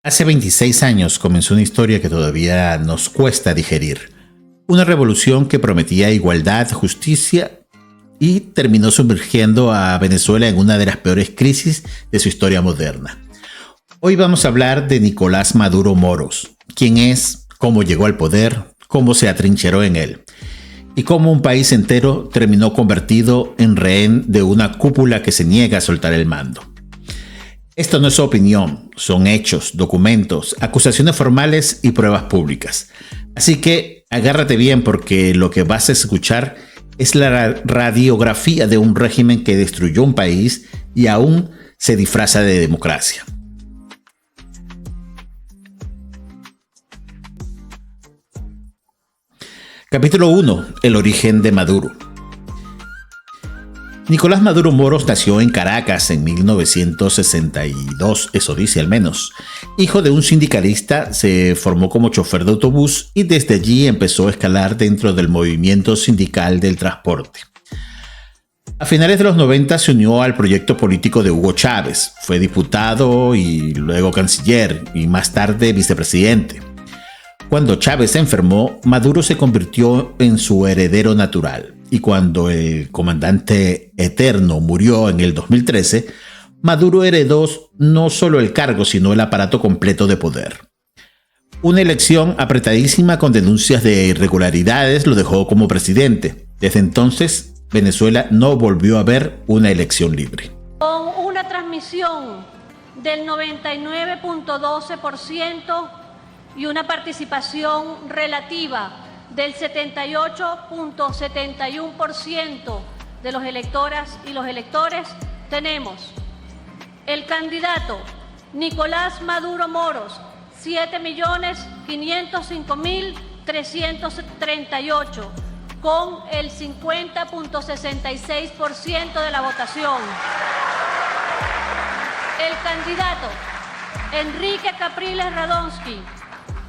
Hace 26 años comenzó una historia que todavía nos cuesta digerir. Una revolución que prometía igualdad, justicia y terminó sumergiendo a Venezuela en una de las peores crisis de su historia moderna. Hoy vamos a hablar de Nicolás Maduro Moros, quién es, cómo llegó al poder, cómo se atrincheró en él y cómo un país entero terminó convertido en rehén de una cúpula que se niega a soltar el mando. Esto no es opinión, son hechos, documentos, acusaciones formales y pruebas públicas. Así que agárrate bien porque lo que vas a escuchar es la radiografía de un régimen que destruyó un país y aún se disfraza de democracia. Capítulo 1. El origen de Maduro. Nicolás Maduro Moros nació en Caracas en 1962, eso dice al menos. Hijo de un sindicalista, se formó como chofer de autobús y desde allí empezó a escalar dentro del movimiento sindical del transporte. A finales de los 90 se unió al proyecto político de Hugo Chávez, fue diputado y luego canciller y más tarde vicepresidente. Cuando Chávez se enfermó, Maduro se convirtió en su heredero natural. Y cuando el comandante eterno murió en el 2013, Maduro heredó no solo el cargo, sino el aparato completo de poder. Una elección apretadísima con denuncias de irregularidades lo dejó como presidente. Desde entonces, Venezuela no volvió a ver una elección libre. Con una transmisión del 99.12% y una participación relativa del 78.71% de los electoras y los electores, tenemos el candidato Nicolás Maduro Moros, 7.505.338, con el 50.66% de la votación. El candidato Enrique Capriles Radonsky,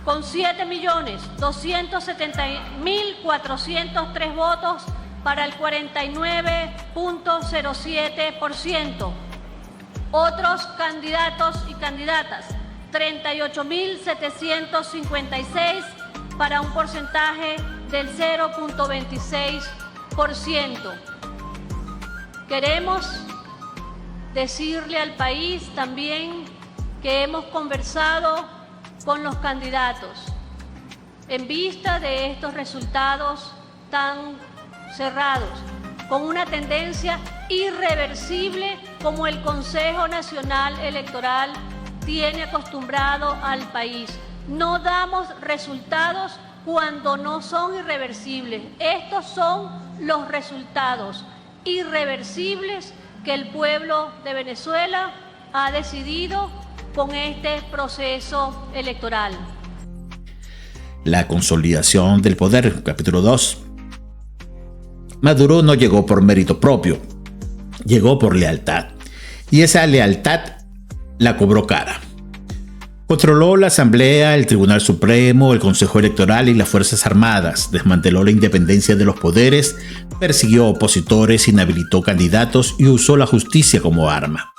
con 7.270.403 votos para el 49.07%. Otros candidatos y candidatas, 38.756 para un porcentaje del 0.26%. Queremos decirle al país también que hemos conversado con los candidatos en vista de estos resultados tan cerrados, con una tendencia irreversible como el Consejo Nacional Electoral tiene acostumbrado al país. No damos resultados cuando no son irreversibles. Estos son los resultados irreversibles que el pueblo de Venezuela ha decidido con este proceso electoral. La consolidación del poder, capítulo 2. Maduro no llegó por mérito propio, llegó por lealtad. Y esa lealtad la cobró cara. Controló la Asamblea, el Tribunal Supremo, el Consejo Electoral y las Fuerzas Armadas, desmanteló la independencia de los poderes, persiguió opositores, inhabilitó candidatos y usó la justicia como arma.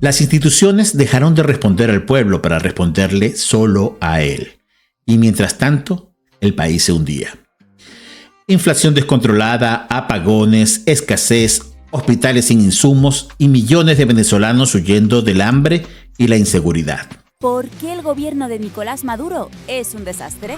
Las instituciones dejaron de responder al pueblo para responderle solo a él. Y mientras tanto, el país se hundía. Inflación descontrolada, apagones, escasez, hospitales sin insumos y millones de venezolanos huyendo del hambre y la inseguridad. ¿Por qué el gobierno de Nicolás Maduro es un desastre?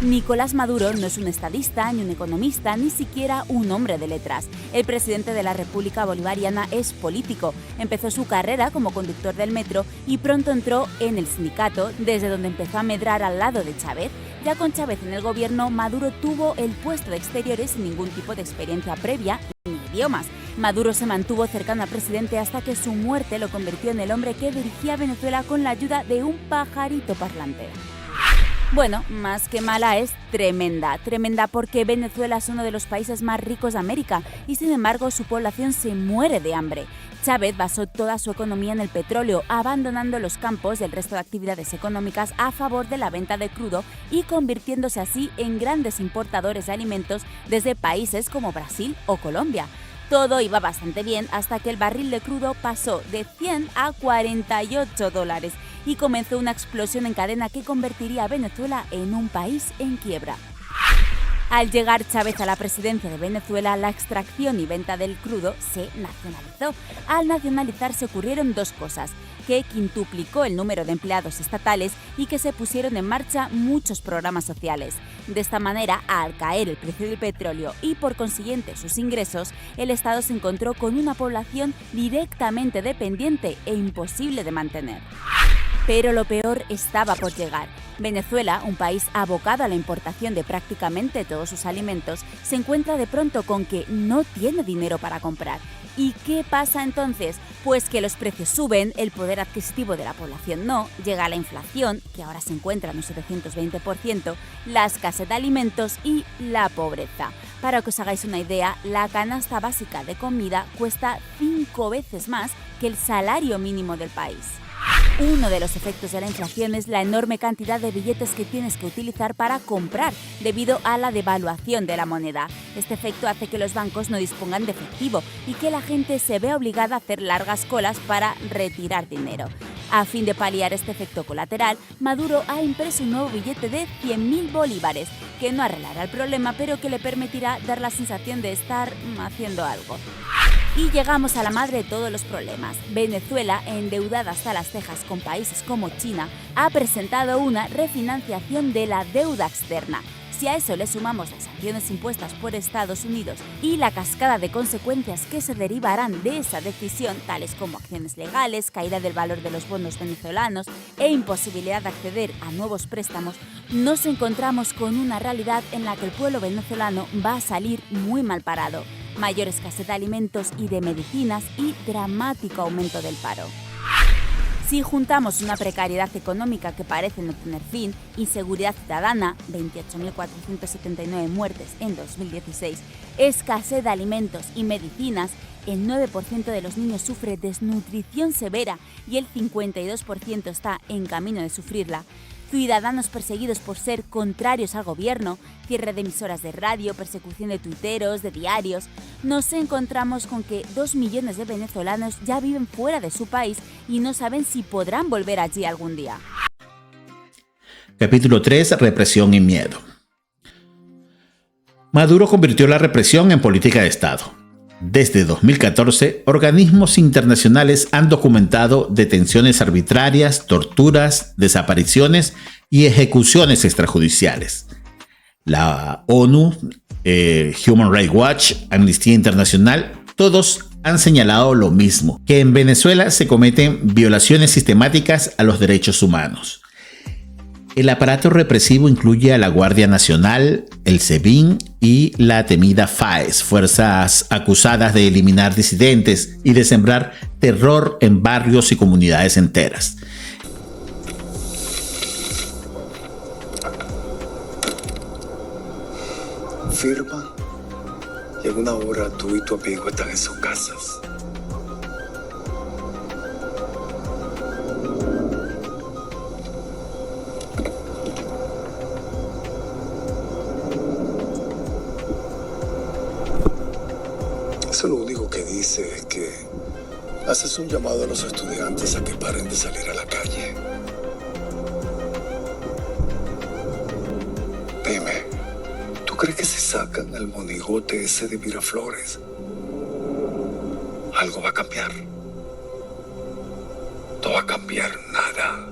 Nicolás Maduro no es un estadista, ni un economista, ni siquiera un hombre de letras. El presidente de la República Bolivariana es político. Empezó su carrera como conductor del metro y pronto entró en el sindicato, desde donde empezó a medrar al lado de Chávez. Ya con Chávez en el gobierno, Maduro tuvo el puesto de Exteriores sin ningún tipo de experiencia previa ni idiomas. Maduro se mantuvo cercano al presidente hasta que su muerte lo convirtió en el hombre que dirigía Venezuela con la ayuda de un pajarito parlante. Bueno, más que mala es tremenda. Tremenda porque Venezuela es uno de los países más ricos de América y sin embargo su población se muere de hambre. Chávez basó toda su economía en el petróleo, abandonando los campos del resto de actividades económicas a favor de la venta de crudo y convirtiéndose así en grandes importadores de alimentos desde países como Brasil o Colombia. Todo iba bastante bien hasta que el barril de crudo pasó de 100 a $48 y comenzó una explosión en cadena que convertiría a Venezuela en un país en quiebra. Al llegar Chávez a la presidencia de Venezuela, la extracción y venta del crudo se nacionalizó. Al nacionalizarse ocurrieron dos cosas: que quintuplicó el número de empleados estatales y que se pusieron en marcha muchos programas sociales. De esta manera, al caer el precio del petróleo y por consiguiente sus ingresos, el Estado se encontró con una población directamente dependiente e imposible de mantener. Pero lo peor estaba por llegar. Venezuela, un país abocado a la importación de prácticamente todos sus alimentos, se encuentra de pronto con que no tiene dinero para comprar. ¿Y qué pasa entonces? Pues que los precios suben, el poder adquisitivo de la población no, llega la inflación, que ahora se encuentra en un 720%, la escasez de alimentos y la pobreza. Para que os hagáis una idea, la canasta básica de comida cuesta 5 veces más que el salario mínimo del país. Uno de los efectos de la inflación es la enorme cantidad de billetes que tienes que utilizar para comprar, debido a la devaluación de la moneda. Este efecto hace que los bancos no dispongan de efectivo y que la gente se vea obligada a hacer largas colas para retirar dinero. A fin de paliar este efecto colateral, Maduro ha impreso un nuevo billete de 100.000 bolívares, que no arreglará el problema, pero que le permitirá dar la sensación de estar haciendo algo. Y llegamos a la madre de todos los problemas. Venezuela, endeudada hasta las cejas con países como China, ha presentado una refinanciación de la deuda externa. Si a eso le sumamos las sanciones impuestas por Estados Unidos y la cascada de consecuencias que se derivarán de esa decisión, tales como acciones legales, caída del valor de los bonos venezolanos e imposibilidad de acceder a nuevos préstamos, nos encontramos con una realidad en la que el pueblo venezolano va a salir muy mal parado. Mayor escasez de alimentos y de medicinas y dramático aumento del paro. Si juntamos una precariedad económica que parece no tener fin, inseguridad ciudadana, 28.479 muertes en 2016, escasez de alimentos y medicinas, el 9% de los niños sufre desnutrición severa y el 52% está en camino de sufrirla, ciudadanos perseguidos por ser contrarios al gobierno, cierre de emisoras de radio, persecución de tuiteros, de diarios, nos encontramos con que 2 millones de venezolanos ya viven fuera de su país y no saben si podrán volver allí algún día. Capítulo 3. Represión y miedo. Maduro convirtió la represión en política de Estado. Desde 2014, organismos internacionales han documentado detenciones arbitrarias, torturas, desapariciones y ejecuciones extrajudiciales. La ONU, Human Rights Watch, Amnistía Internacional, todos han señalado lo mismo, que en Venezuela se cometen violaciones sistemáticas a los derechos humanos. El aparato represivo incluye a la Guardia Nacional, el SEBIN y la temida FAES, fuerzas acusadas de eliminar disidentes y de sembrar terror en barrios y comunidades enteras. Firma y en una hora tú y tu amigo están en sus casas. Eso lo único que dice es que haces un llamado a los estudiantes a que paren de salir a la calle. Dime, ¿tú crees que si sacan al monigote ese de Miraflores, algo va a cambiar? No va a cambiar nada.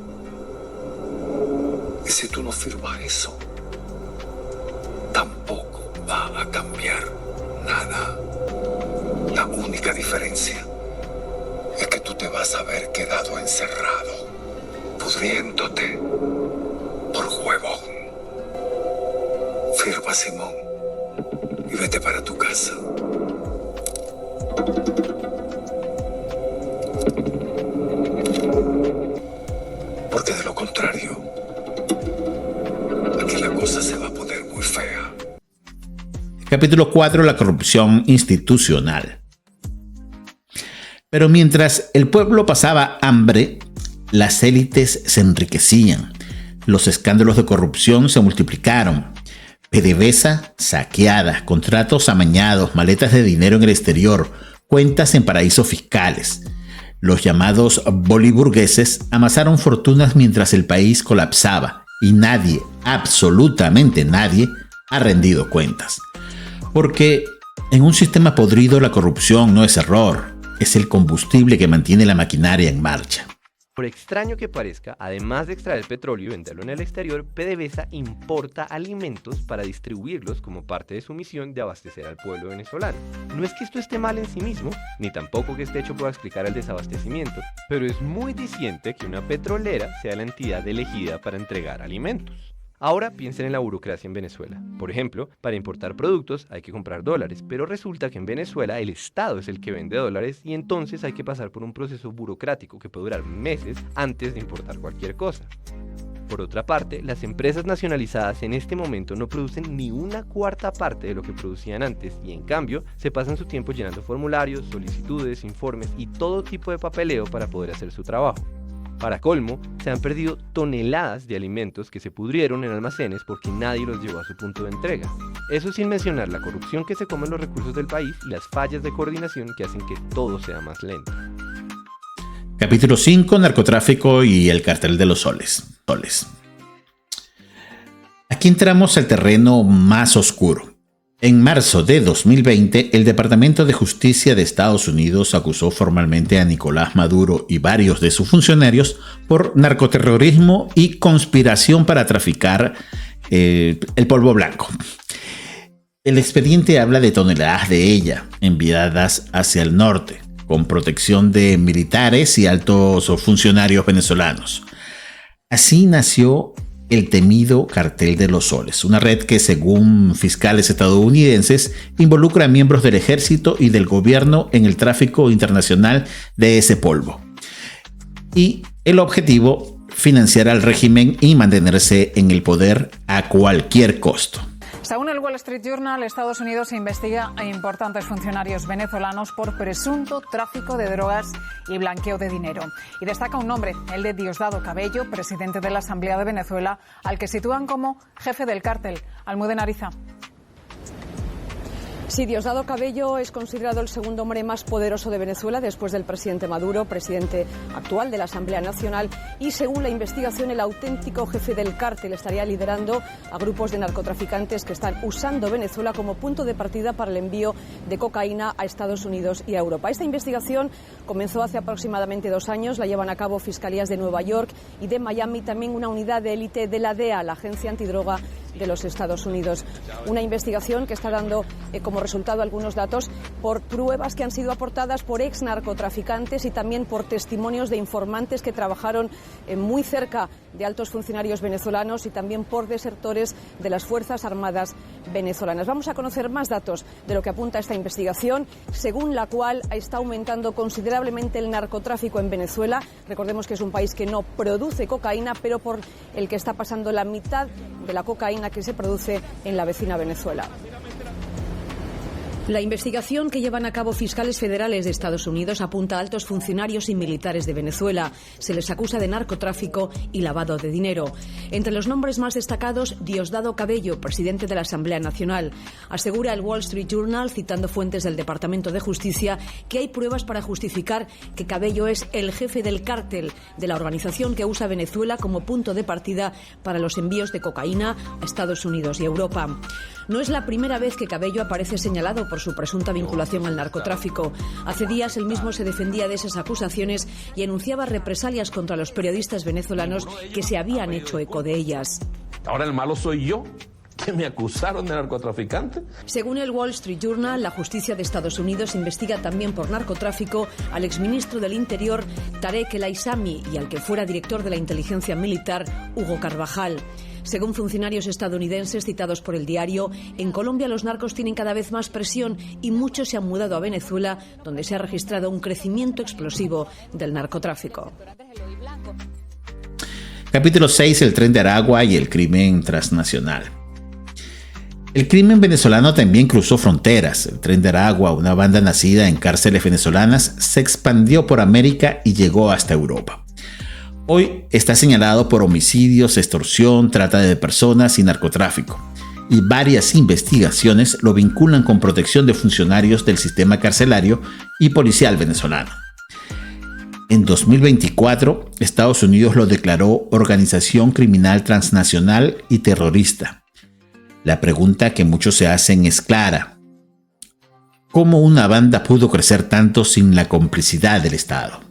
Y si tú no firmas eso, tampoco va a cambiar nada. La única diferencia es que tú te vas a haber quedado encerrado, pudriéndote por huevón. Firma, Simón, y vete para tu casa. Porque de lo contrario, aquí la cosa se va a poner muy fea. Capítulo 4. La corrupción institucional. Pero mientras el pueblo pasaba hambre, las élites se enriquecían. Los escándalos de corrupción se multiplicaron. PDVSA saqueada, contratos amañados, maletas de dinero en el exterior, cuentas en paraísos fiscales. Los llamados boliburgueses amasaron fortunas mientras el país colapsaba y nadie, absolutamente nadie, ha rendido cuentas. Porque en un sistema podrido la corrupción no es error, es el combustible que mantiene la maquinaria en marcha. Por extraño que parezca, además de extraer petróleo y venderlo en el exterior, PDVSA importa alimentos para distribuirlos como parte de su misión de abastecer al pueblo venezolano. No es que esto esté mal en sí mismo, ni tampoco que este hecho pueda explicar el desabastecimiento, pero es muy diciente que una petrolera sea la entidad elegida para entregar alimentos. Ahora piensen en la burocracia en Venezuela. Por ejemplo, para importar productos hay que comprar dólares, pero resulta que en Venezuela el Estado es el que vende dólares y entonces hay que pasar por un proceso burocrático que puede durar meses antes de importar cualquier cosa. Por otra parte, las empresas nacionalizadas en este momento no producen ni una cuarta parte de lo que producían antes y en cambio se pasan su tiempo llenando formularios, solicitudes, informes y todo tipo de papeleo para poder hacer su trabajo. Para colmo, se han perdido toneladas de alimentos que se pudrieron en almacenes porque nadie los llevó a su punto de entrega. Eso sin mencionar la corrupción que se come en los recursos del país y las fallas de coordinación que hacen que todo sea más lento. Capítulo 5. Narcotráfico y el cartel de los soles. Aquí entramos al terreno más oscuro. En marzo de 2020, el Departamento de Justicia de Estados Unidos acusó formalmente a Nicolás Maduro y varios de sus funcionarios por narcoterrorismo y conspiración para traficar el polvo blanco. El expediente habla de toneladas de ella enviadas hacia el norte, con protección de militares y altos funcionarios venezolanos. Así nació el temido cartel de los soles, una red que, según fiscales estadounidenses, involucra a miembros del ejército y del gobierno en el tráfico internacional de ese polvo. Y el objetivo, financiar al régimen y mantenerse en el poder a cualquier costo. Según el Wall Street Journal, Estados Unidos investiga a importantes funcionarios venezolanos por presunto tráfico de drogas y blanqueo de dinero. Y destaca un nombre, el de Diosdado Cabello, presidente de la Asamblea de Venezuela, al que sitúan como jefe del cártel. Almudena Ariza. Sí, Diosdado Cabello es considerado el segundo hombre más poderoso de Venezuela después del presidente Maduro, presidente actual de la Asamblea Nacional, y según la investigación el auténtico jefe del cártel estaría liderando a grupos de narcotraficantes que están usando Venezuela como punto de partida para el envío de cocaína a Estados Unidos y a Europa. Esta investigación comenzó hace aproximadamente 2 años, la llevan a cabo fiscalías de Nueva York y de Miami, también una unidad de élite de la DEA, la Agencia Antidroga de los Estados Unidos. Una investigación que está dando como resultado algunos datos por pruebas que han sido aportadas por ex narcotraficantes y también por testimonios de informantes que trabajaron muy cerca de altos funcionarios venezolanos y también por desertores de las Fuerzas Armadas venezolanas. Vamos a conocer más datos de lo que apunta esta investigación, según la cual está aumentando considerablemente el narcotráfico en Venezuela. Recordemos que es un país que no produce cocaína, pero por el que está pasando la mitad de la cocaína que se produce en la vecina Venezuela. La investigación que llevan a cabo fiscales federales de Estados Unidos apunta a altos funcionarios y militares de Venezuela. Se les acusa de narcotráfico y lavado de dinero. Entre los nombres más destacados, Diosdado Cabello, presidente de la Asamblea Nacional. Asegura el Wall Street Journal, citando fuentes del Departamento de Justicia, que hay pruebas para justificar que Cabello es el jefe del cártel de la organización que usa Venezuela como punto de partida para los envíos de cocaína a Estados Unidos y Europa. No es la primera vez que Cabello aparece señalado por su presunta vinculación al narcotráfico. Hace días él mismo se defendía de esas acusaciones y anunciaba represalias contra los periodistas venezolanos que se habían hecho eco de ellas. Ahora el malo soy yo, que me acusaron de narcotraficante. Según el Wall Street Journal, la justicia de Estados Unidos investiga también por narcotráfico al exministro del Interior Tarek El Aissami y al que fuera director de la inteligencia militar Hugo Carvajal. Según funcionarios estadounidenses citados por el diario, en Colombia los narcos tienen cada vez más presión y muchos se han mudado a Venezuela, donde se ha registrado un crecimiento explosivo del narcotráfico. Capítulo 6. El Tren de Aragua y el crimen transnacional. El crimen venezolano también cruzó fronteras. El Tren de Aragua, una banda nacida en cárceles venezolanas, se expandió por América y llegó hasta Europa. Hoy está señalado por homicidios, extorsión, trata de personas y narcotráfico. Y varias investigaciones lo vinculan con protección de funcionarios del sistema carcelario y policial venezolano. En 2024, Estados Unidos lo declaró organización criminal transnacional y terrorista. La pregunta que muchos se hacen es clara: ¿cómo una banda pudo crecer tanto sin la complicidad del Estado?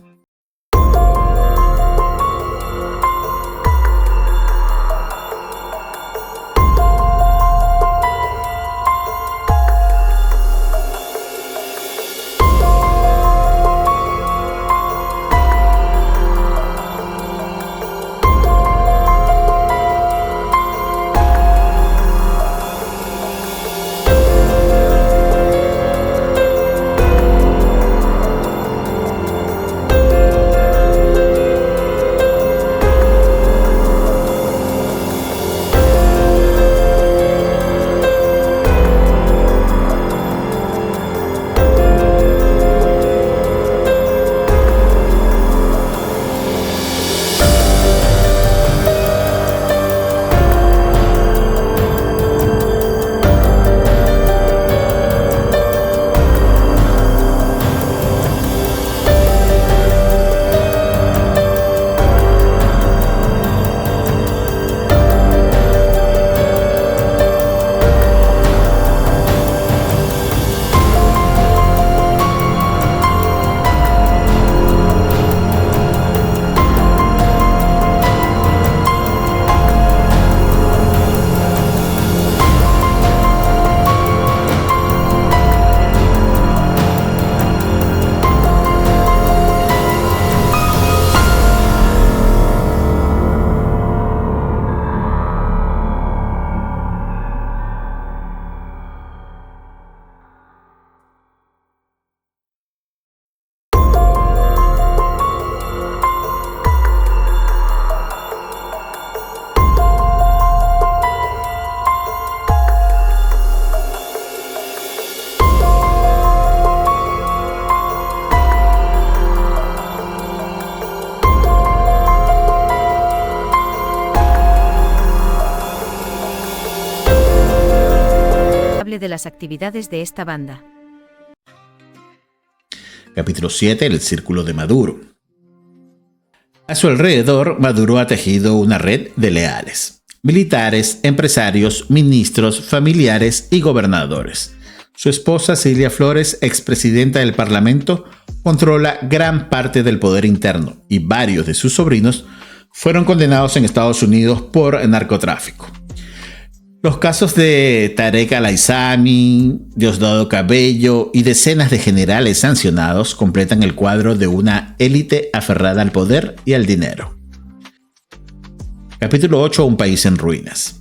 De las actividades de esta banda. Capítulo 7. El círculo de Maduro. A su alrededor, Maduro ha tejido una red de leales: militares, empresarios, ministros, familiares y gobernadores. Su esposa, Cilia Flores, expresidenta del Parlamento, controla gran parte del poder interno y varios de sus sobrinos fueron condenados en Estados Unidos por narcotráfico. Los casos de Tarek Al-Aissami, Diosdado Cabello y decenas de generales sancionados completan el cuadro de una élite aferrada al poder y al dinero. Capítulo 8. Un país en ruinas.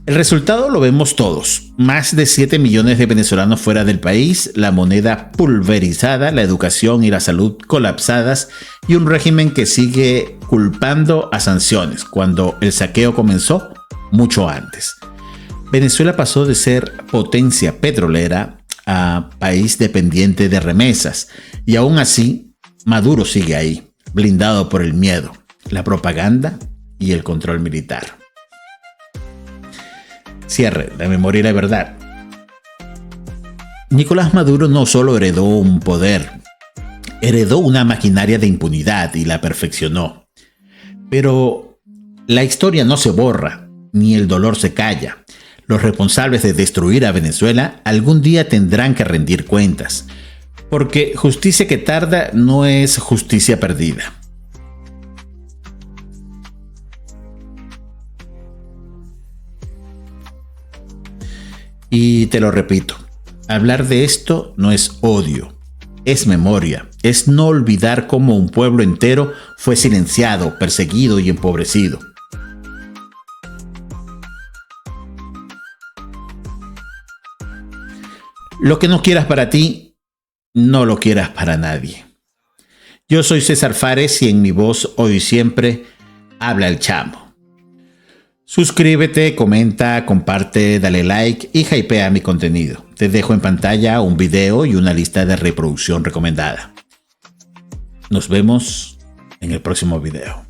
El resultado lo vemos todos: más de 7 millones de venezolanos fuera del país, la moneda pulverizada, la educación y la salud colapsadas y un régimen que sigue culpando a sanciones cuando el saqueo comenzó mucho antes. Venezuela pasó de ser potencia petrolera a país dependiente de remesas, y aún así Maduro sigue ahí, blindado por el miedo, la propaganda y el control militar. Cierre, la memoria y la verdad. Nicolás Maduro no solo heredó un poder, heredó una maquinaria de impunidad y la perfeccionó. Pero la historia no se borra, ni el dolor se calla. Los responsables de destruir a Venezuela algún día tendrán que rendir cuentas, porque justicia que tarda no es justicia perdida. Y te lo repito, hablar de esto no es odio, es memoria, es no olvidar cómo un pueblo entero fue silenciado, perseguido y empobrecido. Lo que no quieras para ti, no lo quieras para nadie. Yo soy César Fares y en mi voz hoy y siempre habla el Chamo. Suscríbete, comenta, comparte, dale like y hypea mi contenido. Te dejo en pantalla un video y una lista de reproducción recomendada. Nos vemos en el próximo video.